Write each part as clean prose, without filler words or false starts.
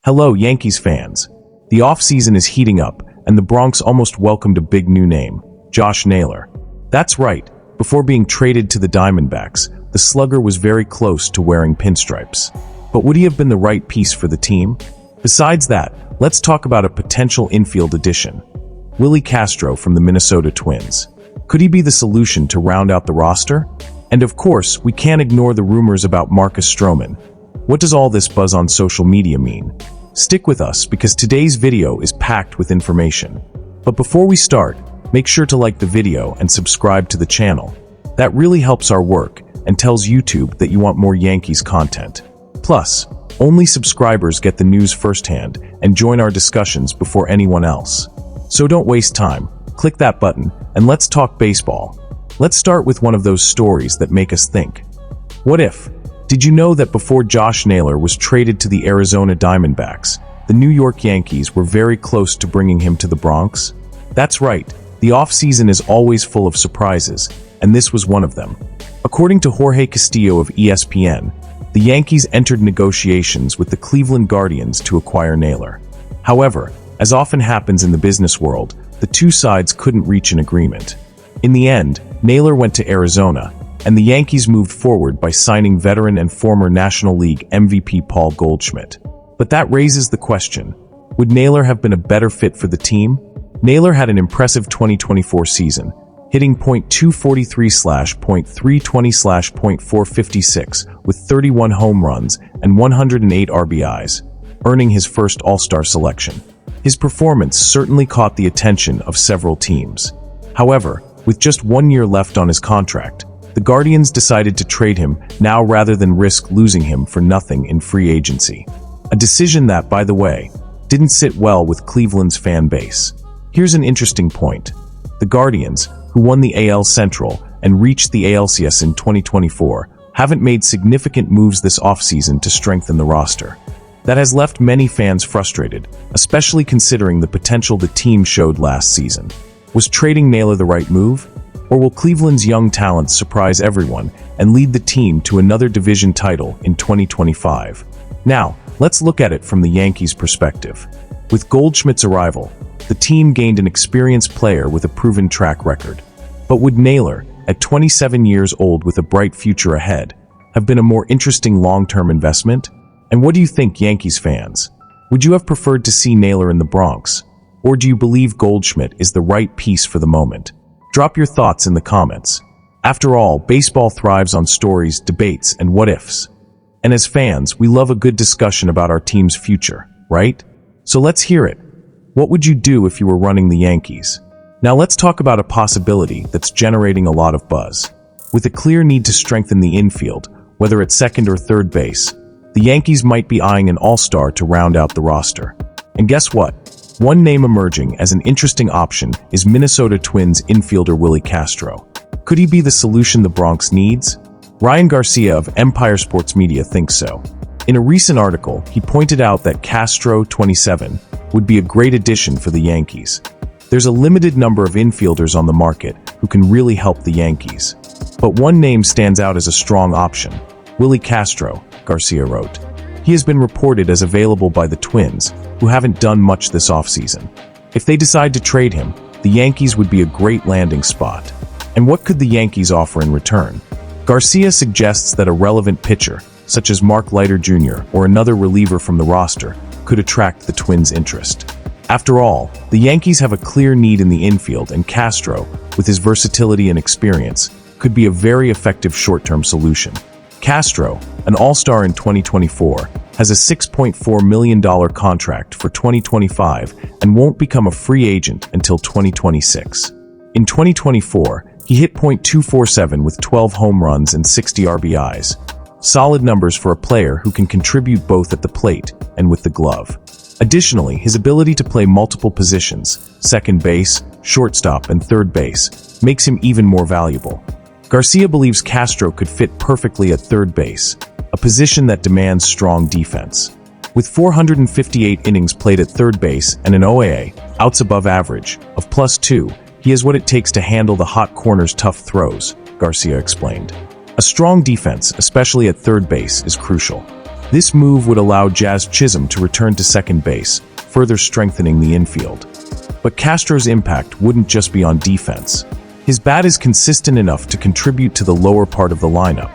Hello, Yankees fans. The offseason is heating up, and the Bronx almost welcomed a big new name, Josh Naylor. That's right, before being traded to the Diamondbacks, the slugger was very close to wearing pinstripes. But would he have been the right piece for the team? Besides that, let's talk about a potential infield addition. Willie Castro from the Minnesota Twins. Could he be the solution to round out the roster? And of course, we can't ignore the rumors about Marcus Stroman. What does all this buzz on social media mean? Stick with us because today's video is packed with information. But before we start, make sure to like the video and subscribe to the channel. That really helps our work and tells YouTube that you want more Yankees content. Plus, only subscribers get the news firsthand and join our discussions before anyone else. So don't waste time, click that button, and let's talk baseball. Let's start with one of those stories that make us think. What if? Did you know that before Josh Naylor was traded to the Arizona Diamondbacks, the New York Yankees were very close to bringing him to the Bronx? That's right, the offseason is always full of surprises, and this was one of them. According to Jorge Castillo of ESPN, the Yankees entered negotiations with the Cleveland Guardians to acquire Naylor. However, as often happens in the business world, the two sides couldn't reach an agreement. In the end, Naylor went to Arizona, and the Yankees moved forward by signing veteran and former National League MVP Paul Goldschmidt. But that raises the question, would Naylor have been a better fit for the team? Naylor had an impressive 2024 season, hitting .243/.320/.456 with 31 home runs and 108 RBIs, earning his first All-Star selection. His performance certainly caught the attention of several teams. However, with just 1 year left on his contract, the Guardians decided to trade him now rather than risk losing him for nothing in free agency. A decision that, by the way, didn't sit well with Cleveland's fan base. Here's an interesting point. The Guardians, who won the AL Central and reached the ALCS in 2024, haven't made significant moves this offseason to strengthen the roster. That has left many fans frustrated, especially considering the potential the team showed last season. Was trading Naylor the right move? Or will Cleveland's young talents surprise everyone and lead the team to another division title in 2025? Now, let's look at it from the Yankees' perspective. With Goldschmidt's arrival, the team gained an experienced player with a proven track record. But would Naylor, at 27 years old with a bright future ahead, have been a more interesting long-term investment? And what do you think, Yankees fans? Would you have preferred to see Naylor in the Bronx? Or do you believe Goldschmidt is the right piece for the moment? Drop your thoughts in the comments. After all, baseball thrives on stories, debates, and what-ifs. And as fans, we love a good discussion about our team's future, right? So let's hear it. What would you do if you were running the Yankees? Now let's talk about a possibility that's generating a lot of buzz. With a clear need to strengthen the infield, whether at second or third base, the Yankees might be eyeing an all-star to round out the roster. And guess what? One name emerging as an interesting option is Minnesota Twins infielder Willie Castro. Could he be the solution the Bronx needs? Ryan Garcia of Empire Sports Media thinks so. In a recent article, he pointed out that Castro, 27, would be a great addition for the Yankees. There's a limited number of infielders on the market who can really help the Yankees. But one name stands out as a strong option, Willie Castro, Garcia wrote. He has been reported as available by the Twins, who haven't done much this offseason. If they decide to trade him, the Yankees would be a great landing spot. And what could the Yankees offer in return? Garcia suggests that a relevant pitcher, such as Mark Leiter Jr. or another reliever from the roster, could attract the Twins' interest. After all, the Yankees have a clear need in the infield, and Castro, with his versatility and experience, could be a very effective short-term solution. Castro, an all-star in 2024, has a $6.4 million contract for 2025 and won't become a free agent until 2026. In 2024, he hit .247 with 12 home runs and 60 RBIs. Solid numbers for a player who can contribute both at the plate and with the glove. Additionally, his ability to play multiple positions, second base, shortstop, and third base, makes him even more valuable. Garcia believes Castro could fit perfectly at third base, a position that demands strong defense. With 458 innings played at third base and an OAA, outs above average, of +2, he has what it takes to handle the hot corner's tough throws, Garcia explained. A strong defense, especially at third base, is crucial. This move would allow Jazz Chisholm to return to second base, further strengthening the infield. But Castro's impact wouldn't just be on defense. His bat is consistent enough to contribute to the lower part of the lineup,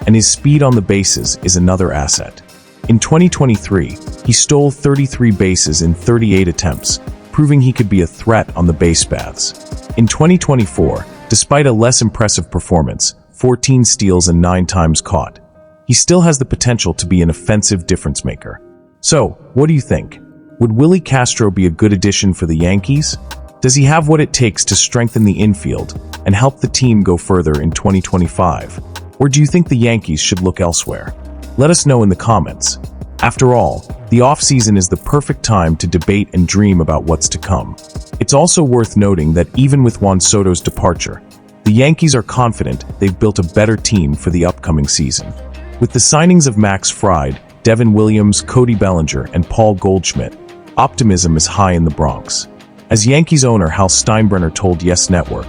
and his speed on the bases is another asset. In 2023, he stole 33 bases in 38 attempts, proving he could be a threat on the base paths. In 2024, despite a less impressive performance, 14 steals and 9 times caught, he still has the potential to be an offensive difference maker. So, what do you think? Would Willie Castro be a good addition for the Yankees? Does he have what it takes to strengthen the infield and help the team go further in 2025? Or do you think the Yankees should look elsewhere? Let us know in the comments. After all, the offseason is the perfect time to debate and dream about what's to come. It's also worth noting that even with Juan Soto's departure, the Yankees are confident they've built a better team for the upcoming season. With the signings of Max Fried, Devin Williams, Cody Bellinger, and Paul Goldschmidt, optimism is high in the Bronx. As Yankees owner Hal Steinbrenner told Yes Network,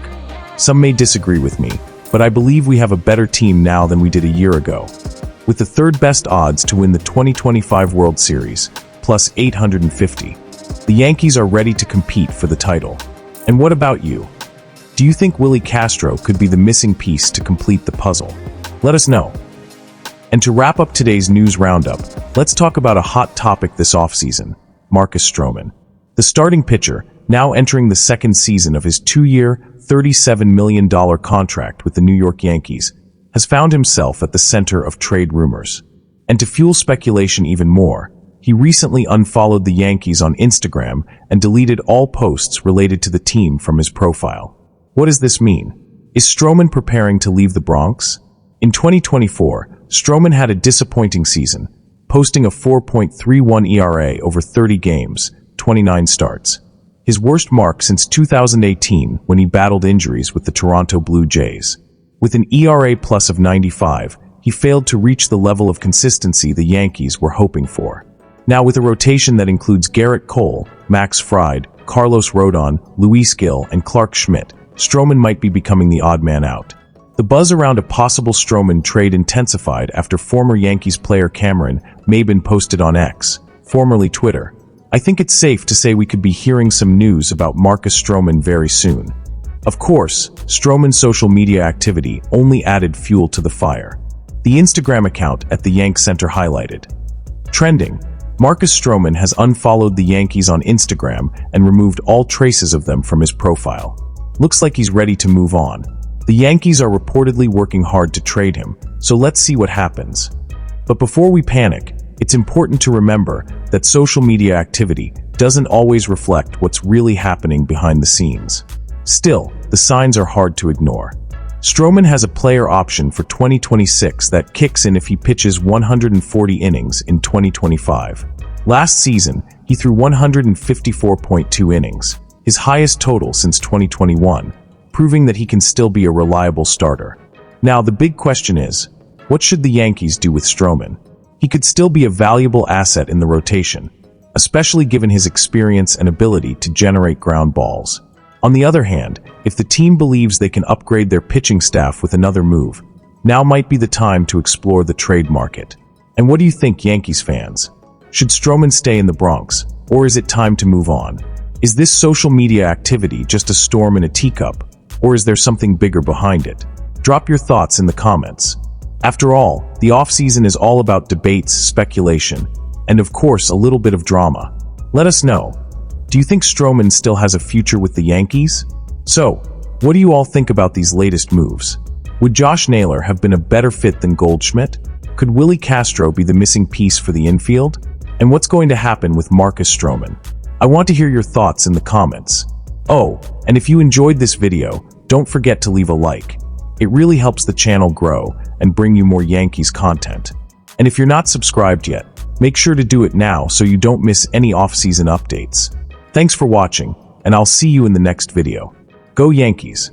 "Some may disagree with me, but I believe we have a better team now than we did a year ago." With the third best odds to win the 2025 World Series, plus 850, the Yankees are ready to compete for the title. And what about you? Do you think Willie Castro could be the missing piece to complete the puzzle? Let us know. And to wrap up today's news roundup, let's talk about a hot topic this offseason, Marcus Stroman. The starting pitcher, now entering the second season of his 2-year, $37 million contract with the New York Yankees, has found himself at the center of trade rumors. And to fuel speculation even more, he recently unfollowed the Yankees on Instagram and deleted all posts related to the team from his profile. What does this mean? Is Stroman preparing to leave the Bronx? In 2024, Stroman had a disappointing season, posting a 4.31 ERA over 30 games, 29 starts. His worst mark since 2018 when he battled injuries with the Toronto Blue Jays. With an ERA plus of 95, he failed to reach the level of consistency the Yankees were hoping for. Now with a rotation that includes Garrett Cole, Max Fried, Carlos Rodon, Luis Gil, and Clark Schmidt, Stroman might be becoming the odd man out. The buzz around a possible Stroman trade intensified after former Yankees player Cameron Maybin posted on X, formerly Twitter, "I think it's safe to say we could be hearing some news about Marcus Stroman very soon." Of course, Stroman's social media activity only added fuel to the fire. The Instagram account at the Yank Center highlighted, "Trending, Marcus Stroman has unfollowed the Yankees on Instagram and removed all traces of them from his profile. Looks like he's ready to move on." The Yankees are reportedly working hard to trade him, so let's see what happens. But before we panic, it's important to remember that social media activity doesn't always reflect what's really happening behind the scenes. Still, the signs are hard to ignore. Stroman has a player option for 2026 that kicks in if he pitches 140 innings in 2025. Last season, he threw 154.2 innings, his highest total since 2021, proving that he can still be a reliable starter. Now, the big question is, what should the Yankees do with Stroman? He could still be a valuable asset in the rotation, especially given his experience and ability to generate ground balls. On the other hand, if the team believes they can upgrade their pitching staff with another move, now might be the time to explore the trade market. And what do you think, Yankees fans? Should Stroman stay in the Bronx, or is it time to move on? Is this social media activity just a storm in a teacup, or is there something bigger behind it? Drop your thoughts in the comments. After all, the offseason is all about debates, speculation, and of course a little bit of drama. Let us know. Do you think Stroman still has a future with the Yankees? So, what do you all think about these latest moves? Would Josh Naylor have been a better fit than Goldschmidt? Could Willie Castro be the missing piece for the infield? And what's going to happen with Marcus Stroman? I want to hear your thoughts in the comments. Oh, and if you enjoyed this video, don't forget to leave a like. It really helps the channel grow and bring you more Yankees content. And if you're not subscribed yet, make sure to do it now so you don't miss any off-season updates. Thanks for watching, and I'll see you in the next video. Go Yankees!